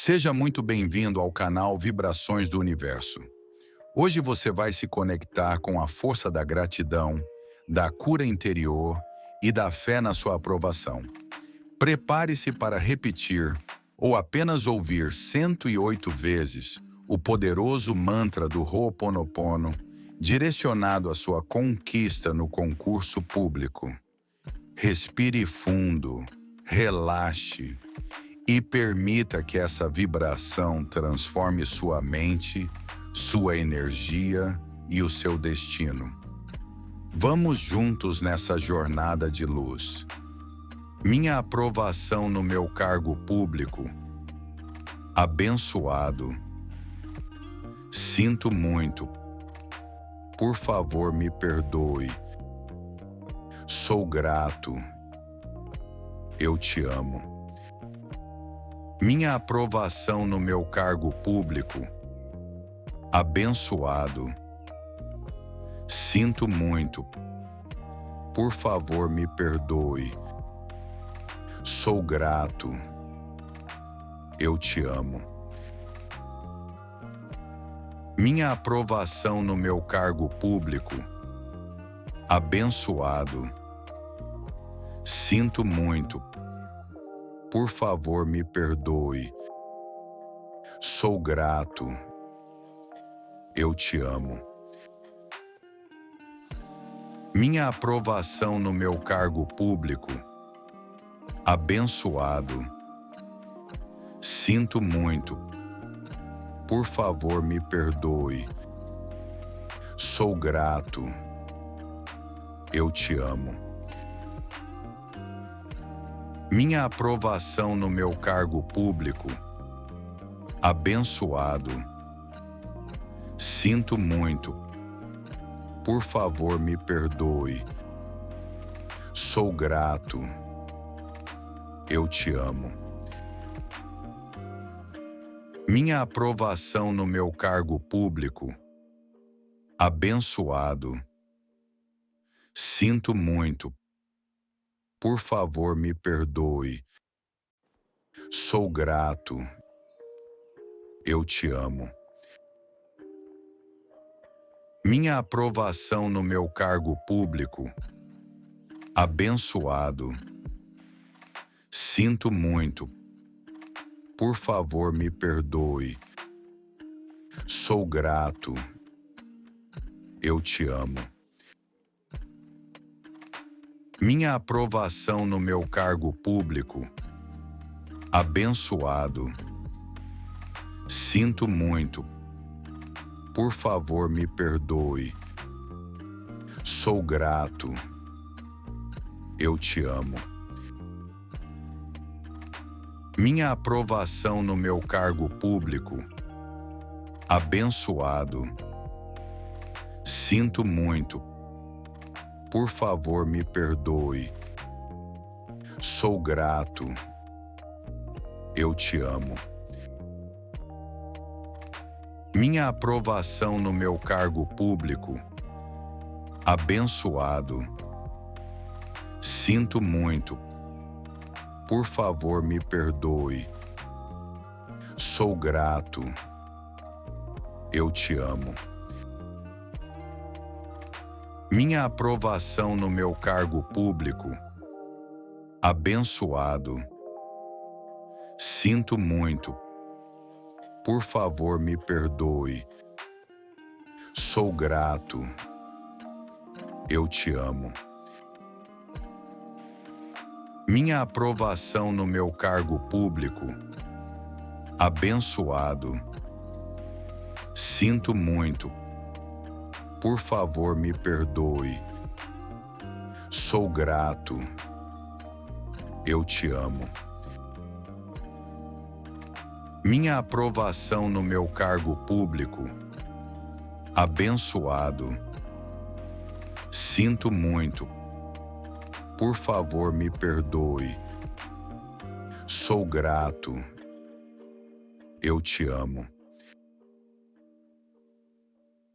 Seja muito bem-vindo ao canal Vibrações do Universo. Hoje você vai se conectar com a força da gratidão, da cura interior e da fé na sua aprovação. Prepare-se para repetir ou apenas ouvir 108 vezes o poderoso mantra do Ho'oponopono, direcionado à sua conquista no concurso público. Respire fundo, relaxe e permita que essa vibração transforme sua mente, sua energia e o seu destino. Vamos juntos nessa jornada de luz. Minha aprovação no meu cargo público. Abençoado. Sinto muito. Por favor, me perdoe. Sou grato. Eu te amo. Minha aprovação no meu cargo público. Abençoado. Sinto muito. Por favor, me perdoe. Sou grato. Eu te amo. Minha aprovação no meu cargo público. Abençoado. Sinto muito. Por favor, me perdoe. Sou grato. Eu te amo. Minha aprovação no meu cargo público. Abençoado. Sinto muito. Por favor, me perdoe. Sou grato. Eu te amo. Minha aprovação no meu cargo público. Abençoado. Sinto muito. Por favor, me perdoe. Sou grato. Eu te amo. Minha aprovação no meu cargo público. Abençoado. Sinto muito. Por favor, me perdoe. Sou grato. Eu te amo. Minha aprovação no meu cargo público. Abençoado. Sinto muito. Por favor, me perdoe. Sou grato. Eu te amo. Minha aprovação no meu cargo público. Abençoado. Sinto muito. Por favor, me perdoe. Sou grato. Eu te amo. Minha aprovação no meu cargo público. Abençoado. Sinto muito. Por favor, me perdoe. Sou grato. Eu te amo. Minha aprovação no meu cargo público. Abençoado. Sinto muito. Por favor, me perdoe. Sou grato. Eu te amo. Minha aprovação no meu cargo público. Abençoado. Sinto muito. Por favor, me perdoe. Sou grato. Eu te amo. Minha aprovação no meu cargo público. Abençoado. Sinto muito. Por favor, me perdoe. Sou grato. Eu te amo. Minha aprovação no meu cargo público. Abençoado. Sinto muito. Por favor, me perdoe. Sou grato. Eu te amo.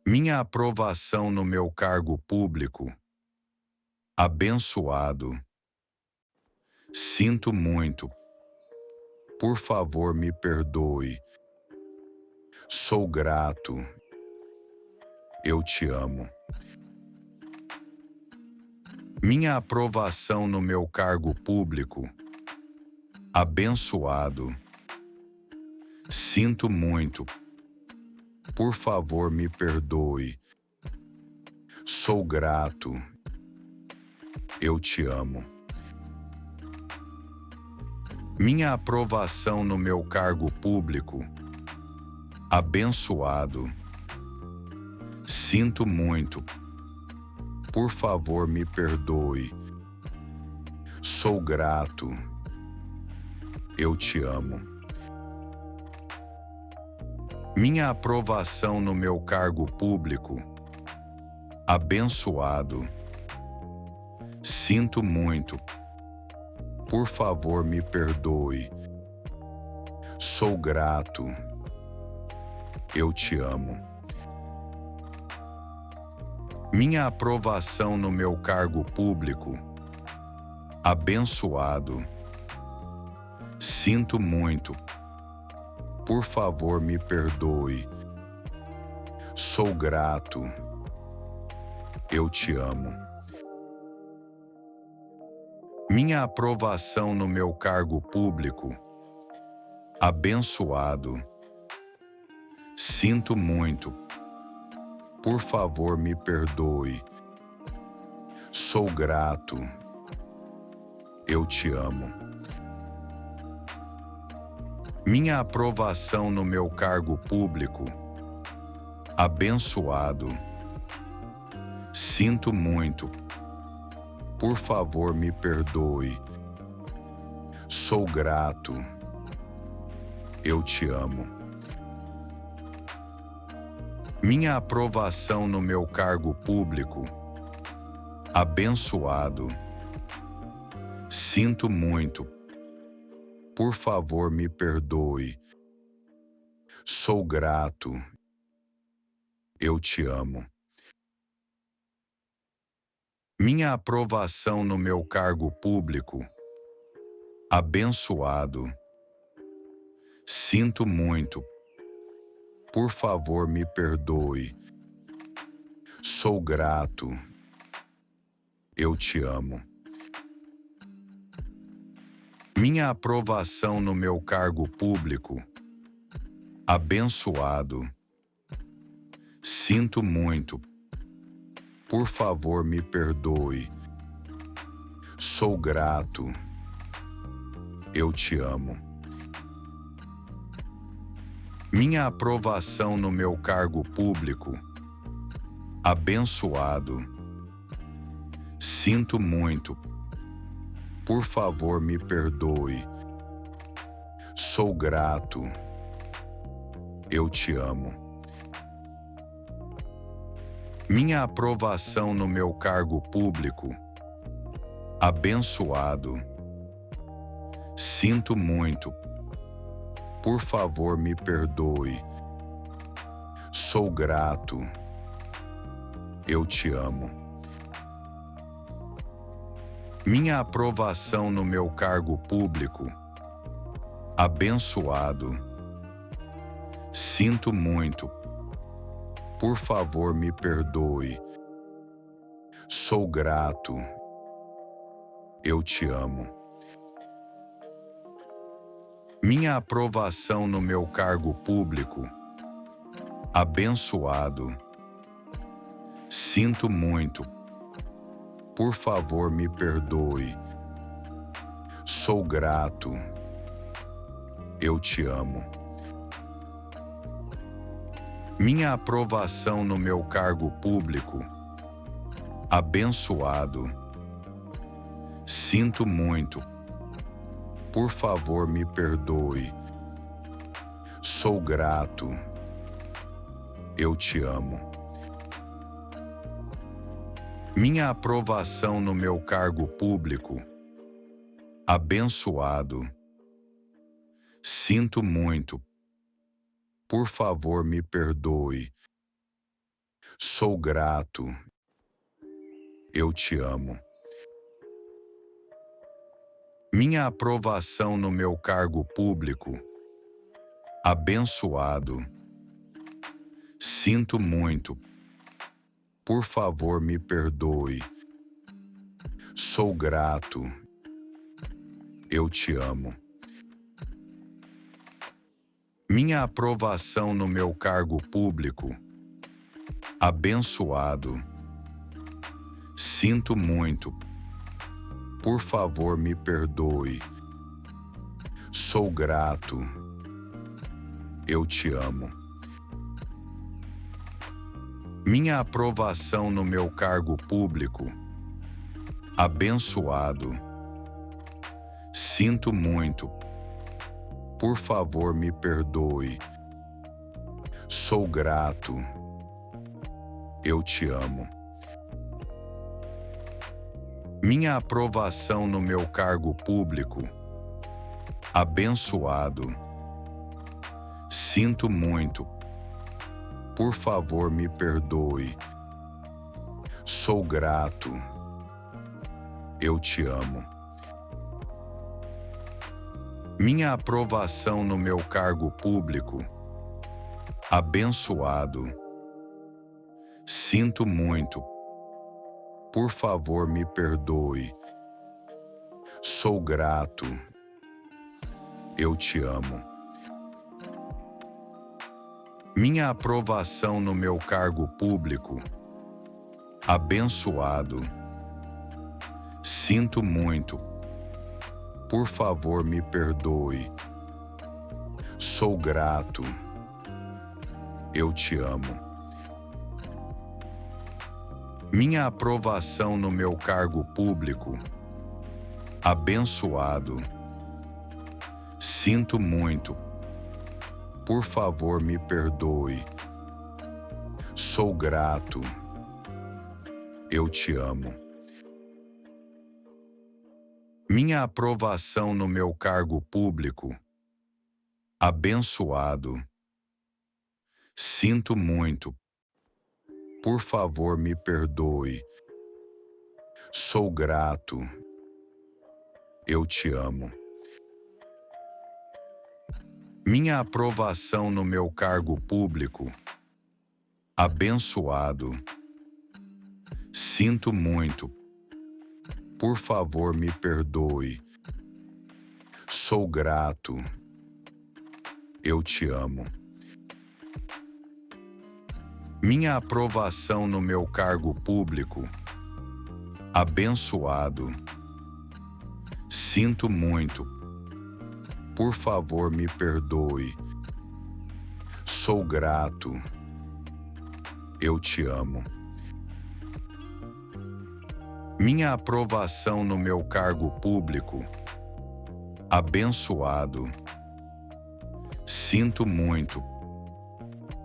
Minha aprovação no meu cargo público. Abençoado. Sinto muito. Por favor, me perdoe. Sou grato. Eu te amo. Minha aprovação no meu cargo público. Abençoado. Sinto muito. Por favor, me perdoe. Sou grato. Eu te amo. Minha aprovação no meu cargo público. Abençoado. Sinto muito. Por favor, me perdoe. Sou grato. Eu te amo. Minha aprovação no meu cargo público. Abençoado. Sinto muito. Por favor, me perdoe. Sou grato. Eu te amo. Minha aprovação no meu cargo público. Abençoado. Sinto muito. Por favor, me perdoe. Sou grato. Eu te amo. Minha aprovação no meu cargo público. Abençoado. Sinto muito. Por favor, me perdoe. Sou grato. Eu te amo. Minha aprovação no meu cargo público. Abençoado. Sinto muito. Por favor, me perdoe. Sou grato. Eu te amo. Minha aprovação no meu cargo público. Abençoado. Sinto muito. Por favor, me perdoe. Sou grato. Eu te amo. Minha aprovação no meu cargo público. Abençoado. Sinto muito. Por favor, me perdoe. Sou grato. Eu te amo. Minha aprovação no meu cargo público. Abençoado. Sinto muito. Por favor, me perdoe. Sou grato. Eu te amo. Minha aprovação no meu cargo público. Abençoado. Sinto muito. Por favor, me perdoe. Sou grato. Eu te amo. Minha aprovação no meu cargo público. Abençoado. Sinto muito. Por favor, me perdoe. Sou grato. Eu te amo. Minha aprovação no meu cargo público. Abençoado. Sinto muito. Por favor, me perdoe. Sou grato. Eu te amo. Minha aprovação no meu cargo público. Abençoado. Sinto muito. Por favor, me perdoe. Sou grato. Eu te amo. Minha aprovação no meu cargo público. Abençoado. Sinto muito. Por favor, me perdoe. Sou grato. Eu te amo. Minha aprovação no meu cargo público. Abençoado. Sinto muito. Por favor, me perdoe. Sou grato. Eu te amo. Minha aprovação no meu cargo público. Abençoado. Sinto muito. Por favor, me perdoe. Sou grato. Eu te amo. Minha aprovação no meu cargo público. Abençoado. Sinto muito. Por favor, me perdoe. Sou grato. Eu te amo. Minha aprovação no meu cargo público. Abençoado. Sinto muito. Por favor, me perdoe. Sou grato. Eu te amo. Minha aprovação no meu cargo público. Abençoado. Sinto muito. Por favor, me perdoe. Sou grato. Eu te amo. Minha aprovação no meu cargo público. Abençoado. Sinto muito. Por favor, me perdoe. Sou grato. Eu te amo. Minha aprovação no meu cargo público. Abençoado. Sinto muito. Por favor, me perdoe. Sou grato. Eu te amo. Minha aprovação no meu cargo público. Abençoado. Sinto muito. Por favor, me perdoe. Sou grato. Eu te amo. Minha aprovação no meu cargo público. Abençoado. Sinto muito. Por favor, me perdoe. Sou grato. Eu te amo. Minha aprovação no meu cargo público. Abençoado. Sinto muito. Por favor, me perdoe. Sou grato. Eu te amo. Minha aprovação no meu cargo público. Abençoado. Sinto muito. Por favor, me perdoe. Sou grato. Eu te amo. Minha aprovação no meu cargo público. Abençoado. Sinto muito.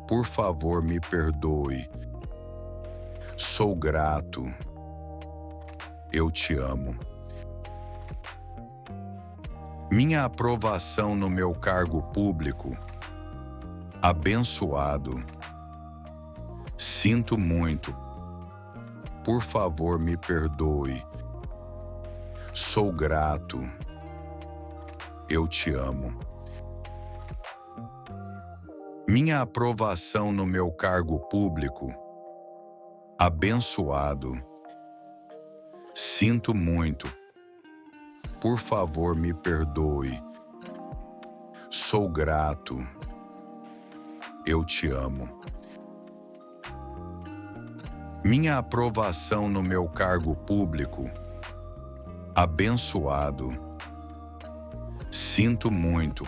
Por favor, me perdoe. Sou grato. Eu te amo. Minha aprovação no meu cargo público. Abençoado. Sinto muito. Por favor, me perdoe. Sou grato. Eu te amo. Minha aprovação no meu cargo público. Abençoado. Sinto muito. Por favor, me perdoe. Sou grato. Eu te amo. Minha aprovação no meu cargo público. Abençoado. Sinto muito.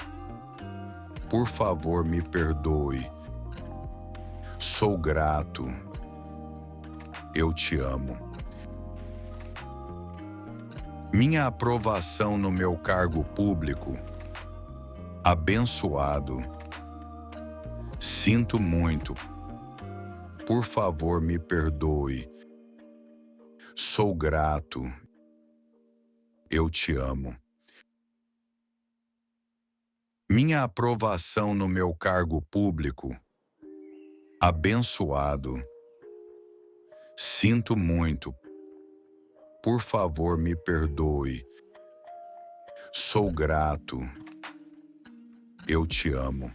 Por favor, me perdoe. Sou grato. Eu te amo. Minha aprovação no meu cargo público. Abençoado. Sinto muito. Por favor, me perdoe. Sou grato. Eu te amo. Minha aprovação no meu cargo público. Abençoado. Sinto muito. Por favor, me perdoe. Sou grato. Eu te amo.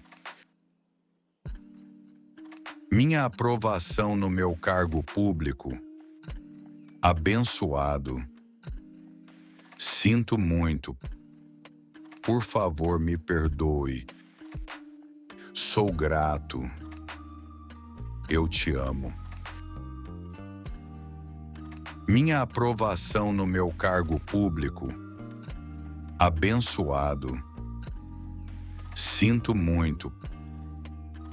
Minha aprovação no meu cargo público. Abençoado. Sinto muito. Por favor, me perdoe. Sou grato. Eu te amo. Minha aprovação no meu cargo público. Abençoado. Sinto muito.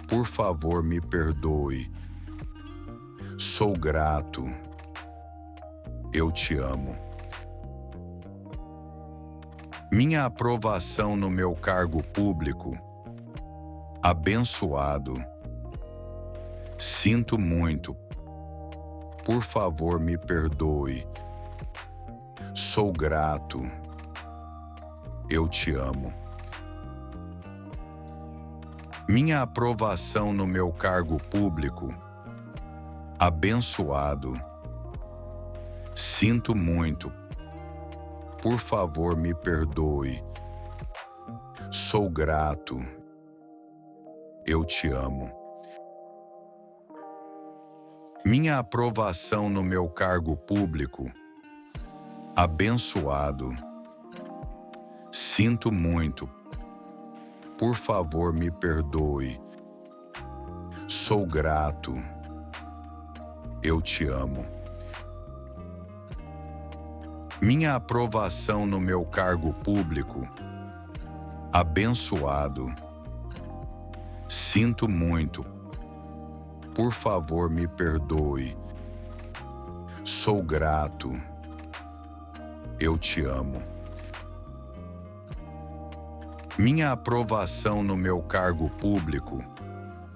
Por favor, me perdoe. Sou grato. Eu te amo. Minha aprovação no meu cargo público. Abençoado. Sinto muito. Por favor, me perdoe. Sou grato. Eu te amo. Minha aprovação no meu cargo público. Abençoado. Sinto muito. Por favor, me perdoe. Sou grato. Eu te amo. Minha aprovação no meu cargo público. Abençoado. Sinto muito. Por favor, me perdoe. Sou grato. Eu te amo. Minha aprovação no meu cargo público. Abençoado. Sinto muito. Por favor, me perdoe. Sou grato. Eu te amo. Minha aprovação no meu cargo público.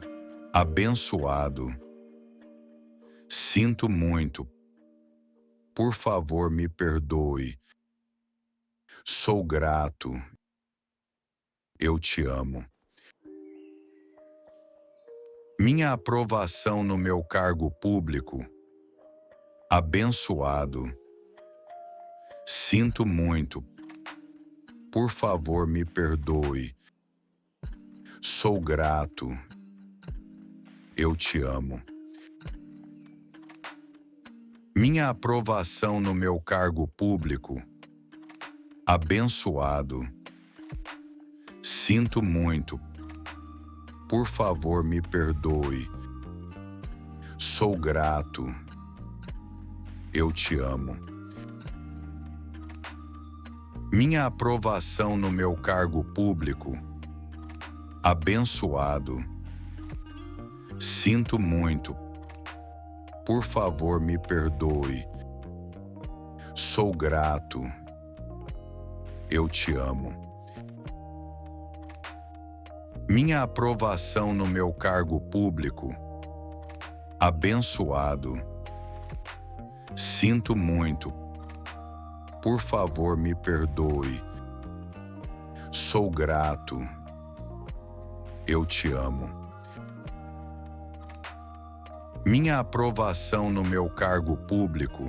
Abençoado. Sinto muito. Por favor, me perdoe. Sou grato. Eu te amo. Minha aprovação no meu cargo público. Abençoado. Sinto muito. Por favor, me perdoe. Sou grato. Eu te amo. Minha aprovação no meu cargo público. Abençoado. Sinto muito. Por favor, me perdoe. Sou grato. Eu te amo. Minha aprovação no meu cargo público. Abençoado. Sinto muito. Por favor, me perdoe. Sou grato. Eu te amo. Minha aprovação no meu cargo público. Abençoado. Sinto muito. Por favor, me perdoe. Sou grato. Eu te amo. Minha aprovação no meu cargo público. Abençoado. Sinto muito. Por favor, me perdoe. Sou grato. Eu te amo. Minha aprovação no meu cargo público.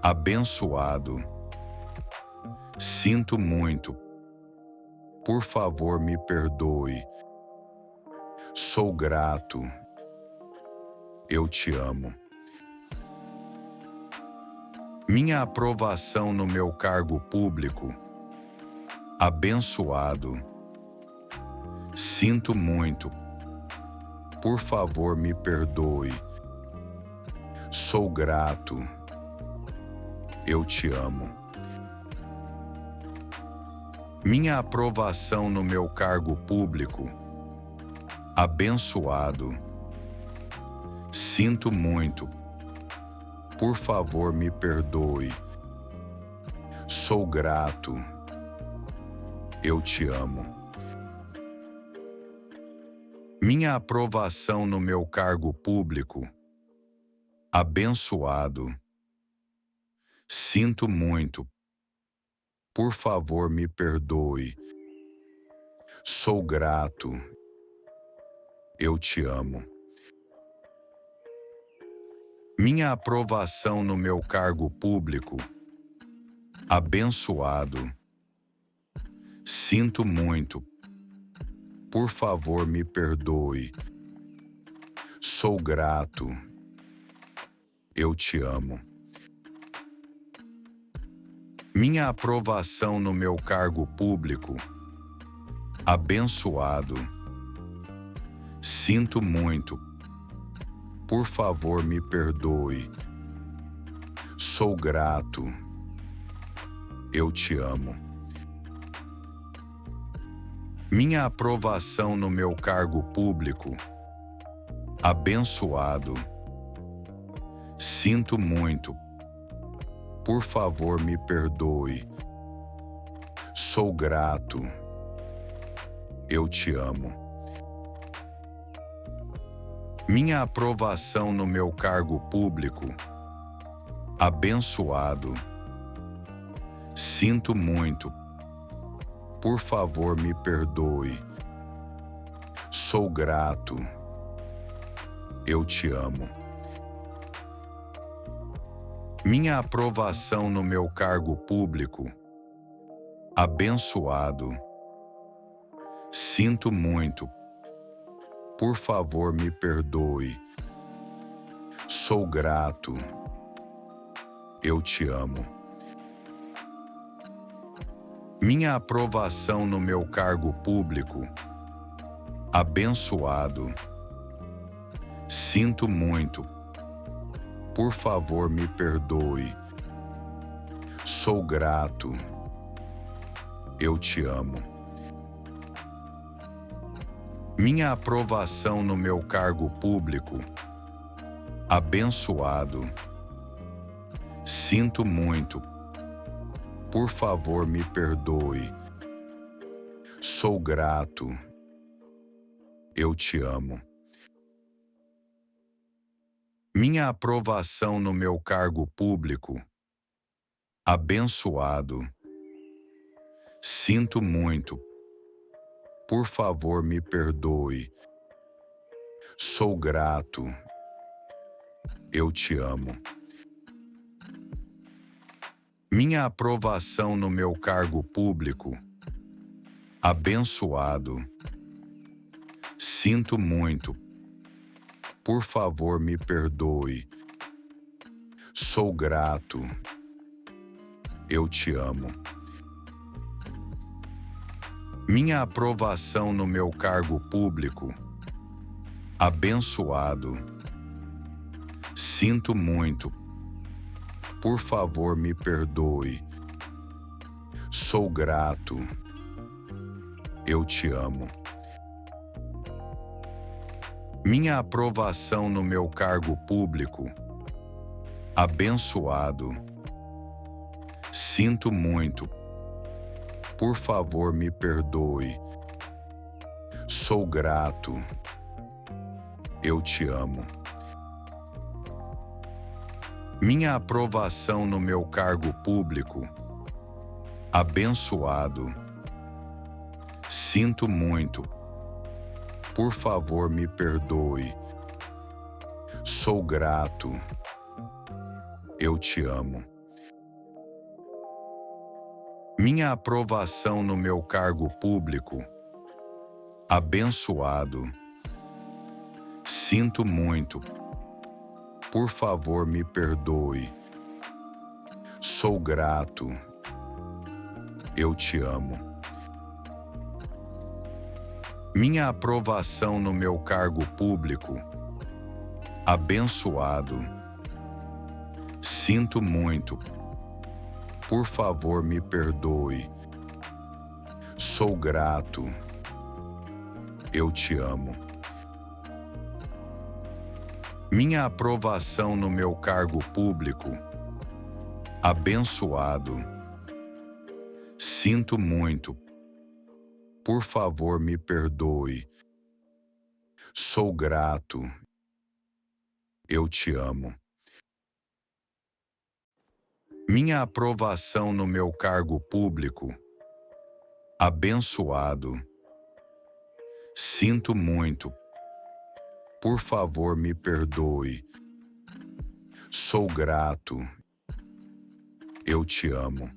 Abençoado. Sinto muito. Por favor, me perdoe. Sou grato. Eu te amo. Minha aprovação no meu cargo público. Abençoado. Sinto muito. Por favor, me perdoe. Sou grato. Eu te amo. Minha aprovação no meu cargo público. Abençoado. Sinto muito. Por favor, me perdoe. Sou grato. Eu te amo. Minha aprovação no meu cargo público. Abençoado. Sinto muito. Por favor, me perdoe. Sou grato. Eu te amo. Minha aprovação no meu cargo público. Abençoado. Sinto muito. Por favor, me perdoe. Sou grato. Eu te amo. Minha aprovação no meu cargo público. Abençoado. Sinto muito. Por favor, me perdoe. Sou grato. Eu te amo. Minha aprovação no meu cargo público. Abençoado. Sinto muito. Por favor, me perdoe. Sou grato. Eu te amo. Por favor, me perdoe. Sou grato. Eu te amo. Minha aprovação no meu cargo público. Abençoado. Sinto muito. Por favor, me perdoe. Sou grato. Eu te amo. Minha aprovação no meu cargo público. Abençoado. Sinto muito. Por favor, me perdoe. Sou grato. Eu te amo. Minha aprovação no meu cargo público. Abençoado. Sinto muito. Por favor, me perdoe. Sou grato. Eu te amo. Minha aprovação no meu cargo público. Abençoado. Sinto muito. Por favor, me perdoe. Sou grato. Eu te amo. Minha aprovação no meu cargo público. Abençoado. Sinto muito. Por favor, me perdoe. Sou grato. Eu te amo. Minha aprovação no meu cargo público. Abençoado. Sinto muito. Por favor, me perdoe. Sou grato. Eu te amo. Minha aprovação no meu cargo público. Abençoado. Sinto muito. Por favor, me perdoe. Sou grato. Eu te amo. Minha aprovação no meu cargo público. Abençoado. Sinto muito. Por favor, me perdoe. Sou grato. Eu te amo. Minha aprovação no meu cargo público. Abençoado. Sinto muito. Por favor, me perdoe. Sou grato. Eu te amo. Minha aprovação no meu cargo público. Abençoado. Sinto muito. Por favor, me perdoe. Sou grato. Eu te amo. Minha aprovação no meu cargo público. Abençoado. Sinto muito. Por favor, me perdoe. Sou grato. Eu te amo. Minha aprovação no meu cargo público. Abençoado. Sinto muito. Por favor, me perdoe. Sou grato. Eu te amo. Minha aprovação no meu cargo público. Abençoado. Sinto muito. Por favor, me perdoe. Sou grato. Eu te amo. Minha aprovação no meu cargo público. Abençoado. Sinto muito. Por favor, me perdoe. Sou grato. Eu te amo. Minha aprovação no meu cargo público. Abençoado. Sinto muito. Por favor, me perdoe. Sou grato. Eu te amo. Minha aprovação no meu cargo público. Abençoado. Sinto muito. Por favor, me perdoe. Sou grato. Eu te amo.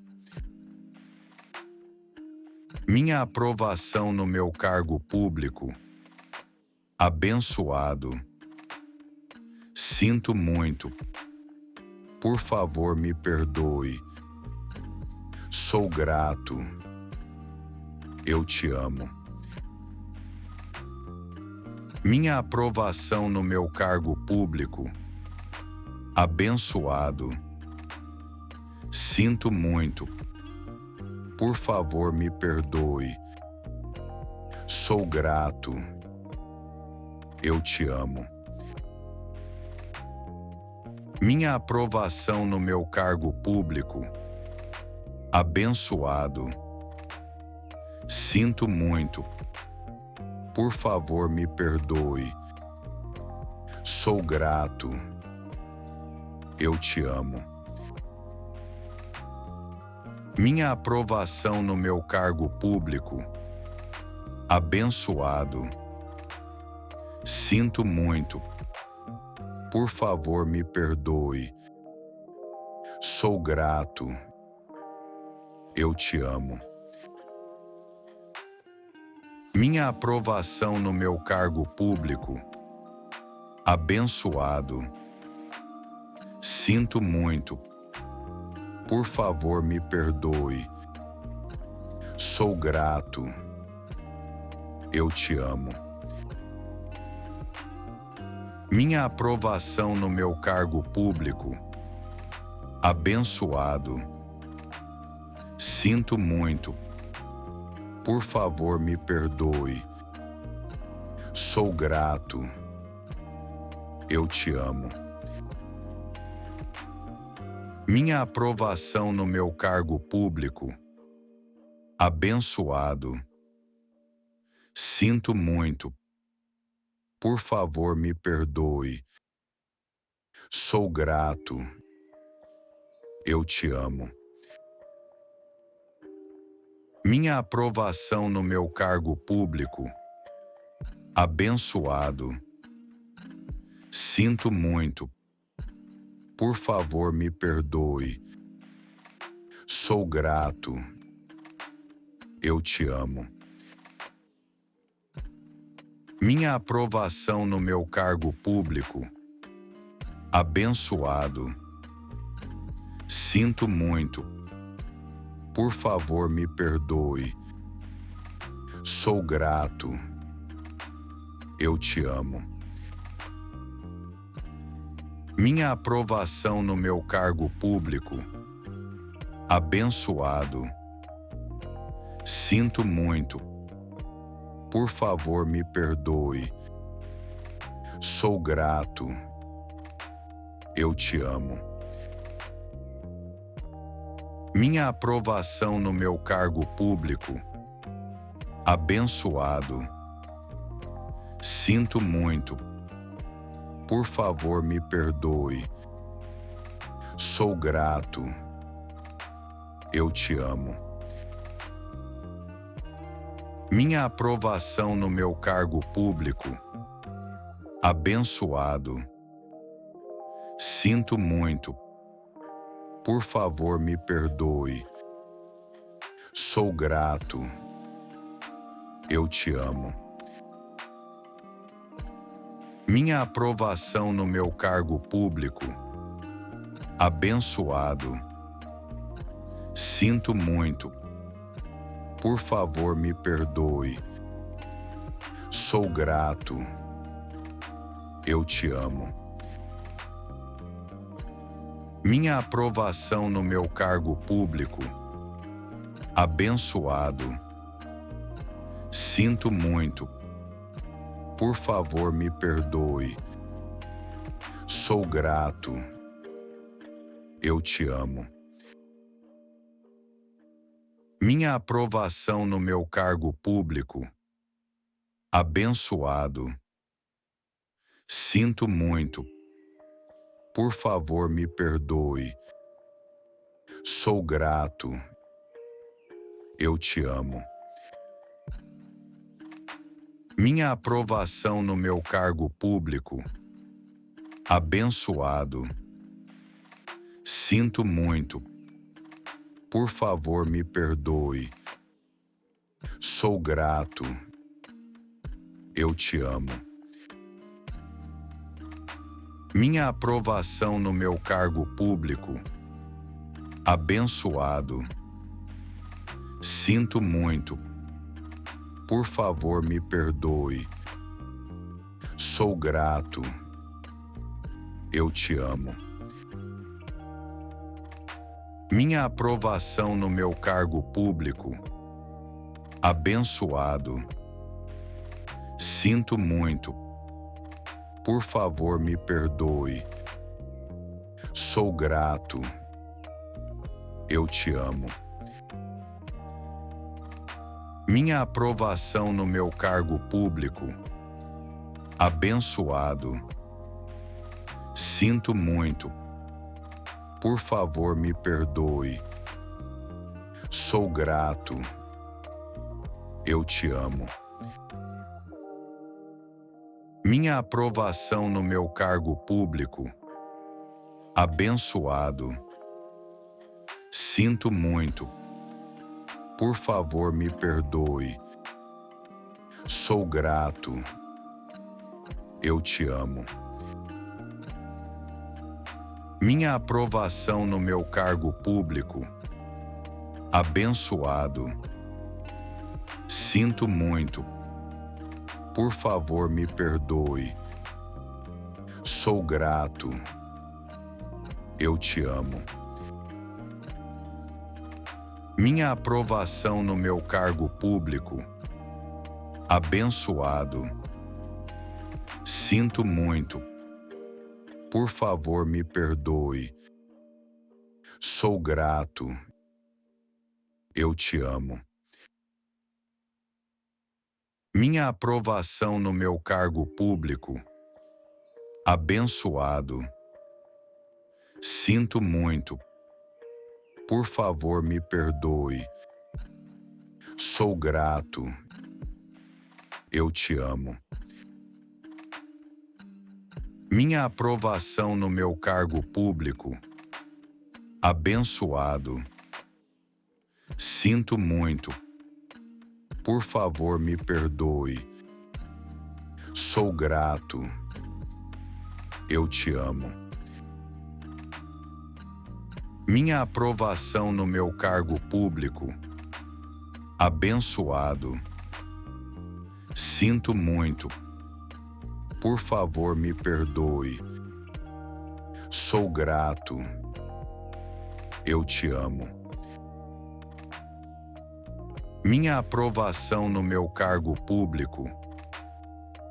Minha aprovação no meu cargo público. Abençoado. Sinto muito. Por favor, me perdoe. Sou grato. Eu te amo. Minha aprovação no meu cargo público. Abençoado. Sinto muito. Por favor, me perdoe. Sou grato. Eu te amo. Minha aprovação no meu cargo público. Abençoado. Sinto muito. Por favor, me perdoe. Sou grato. Eu te amo. Minha aprovação no meu cargo público. Abençoado. Sinto muito. Por favor, me perdoe. Sou grato. Eu te amo. Minha aprovação no meu cargo público. Abençoado. Sinto muito. Por favor, me perdoe. Sou grato. Eu te amo. Minha aprovação no meu cargo público. Abençoado. Sinto muito. Por favor, me perdoe. Sou grato. Eu te amo. Minha aprovação no meu cargo público. Abençoado. Sinto muito. Por favor, me perdoe. Sou grato. Eu te amo. Minha aprovação no meu cargo público. Abençoado. Sinto muito. Por favor, me perdoe. Sou grato. Eu te amo. Minha aprovação no meu cargo público. Abençoado. Sinto muito. Por favor, me perdoe. Sou grato. Eu te amo. Minha aprovação no meu cargo público. Abençoado. Sinto muito. Por favor, me perdoe. Sou grato. Eu te amo. Minha aprovação no meu cargo público. Abençoado. Sinto muito. Por favor, me perdoe. Sou grato. Eu te amo. Minha aprovação no meu cargo público. Abençoado. Sinto muito. Por favor, me perdoe. Sou grato. Eu te amo. Minha aprovação no meu cargo público. Abençoado. Sinto muito. Por favor, me perdoe. Sou grato. Eu te amo. Minha aprovação no meu cargo público. Abençoado. Sinto muito. Por favor, me perdoe. Sou grato. Eu te amo. Minha aprovação no meu cargo público. Abençoado. Sinto muito. Por favor, me perdoe. Sou grato. Eu te amo. Minha aprovação no meu cargo público. Abençoado. Sinto muito. Por favor, me perdoe. Sou grato. Eu te amo. Minha aprovação no meu cargo público. Abençoado. Sinto muito. Por favor, me perdoe. Sou grato. Eu te amo. Minha aprovação no meu cargo público. Abençoado. Sinto muito. Por favor, me perdoe. Sou grato. Eu te amo. Minha aprovação no meu cargo público. Abençoado. Sinto muito. Por favor, me perdoe. Sou grato. Eu te amo. Minha aprovação no meu cargo público. Abençoado. Sinto muito. Por favor, me perdoe. Sou grato. Eu te amo. Minha aprovação no meu cargo público. Abençoado. Sinto muito. Por favor, me perdoe. Sou grato. Eu te amo. Minha aprovação no meu cargo público. Abençoado. Sinto muito. Por favor, me perdoe. Sou grato. Eu te amo. Minha aprovação no meu cargo público. Abençoado. Sinto muito. Por favor, me perdoe. Sou grato. Eu te amo. Minha aprovação no meu cargo público. Abençoado. Sinto muito. Por favor, me perdoe. Sou grato. Eu te amo. Minha aprovação no meu cargo público. Abençoado. Sinto muito. Por favor, me perdoe. Sou grato. Eu te amo. Minha aprovação no meu cargo público.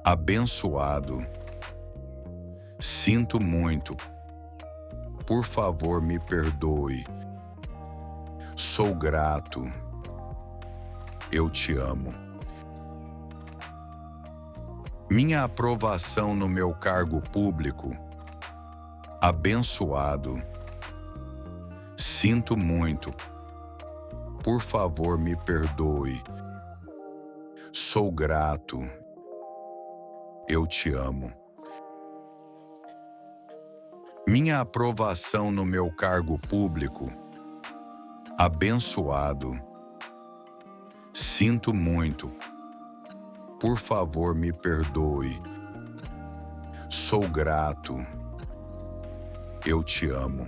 Abençoado. Sinto muito. Por favor, me perdoe. Sou grato. Eu te amo. Minha aprovação no meu cargo público. Abençoado. Sinto muito. Por favor, me perdoe. Sou grato. Eu te amo. Minha aprovação no meu cargo público. Abençoado. Sinto muito. Por favor, me perdoe. Sou grato. Eu te amo.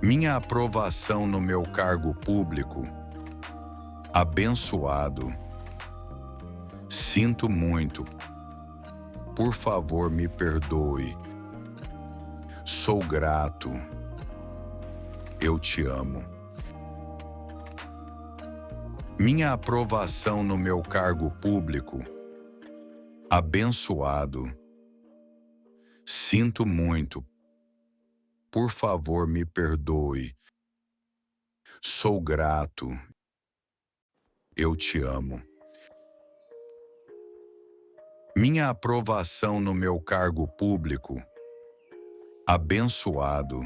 Minha aprovação no meu cargo público. Abençoado. Sinto muito. Por favor, me perdoe. Sou grato. Eu te amo. Minha aprovação no meu cargo público. Abençoado. Sinto muito. Por favor, me perdoe. Sou grato. Eu te amo. Minha aprovação no meu cargo público. Abençoado.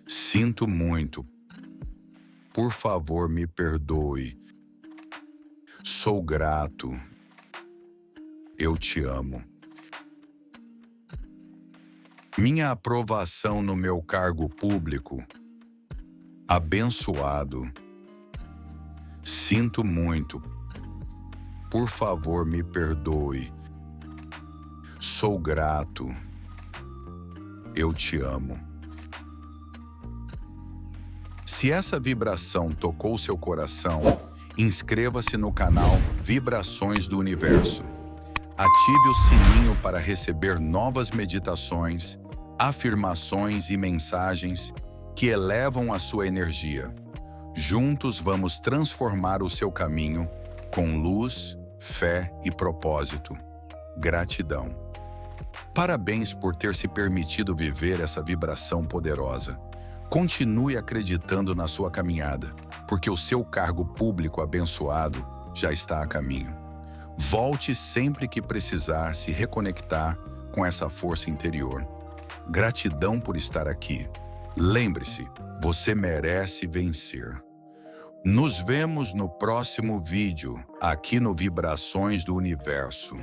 Sinto muito. Por favor, me perdoe. Sou grato. Eu te amo. Minha aprovação no meu cargo público. Abençoado. Sinto muito. Por favor, me perdoe. Sou grato. Eu te amo. Se essa vibração tocou seu coração, inscreva-se no canal Vibrações do Universo. Ative o sininho para receber novas meditações, afirmações e mensagens que elevam a sua energia. Juntos vamos transformar o seu caminho com luz, fé e propósito. Gratidão. Parabéns por ter se permitido viver essa vibração poderosa. Continue acreditando na sua caminhada, porque o seu cargo público abençoado já está a caminho. Volte sempre que precisar se reconectar com essa força interior. Gratidão por estar aqui. Lembre-se, você merece vencer. Nos vemos no próximo vídeo, aqui no Vibrações do Universo.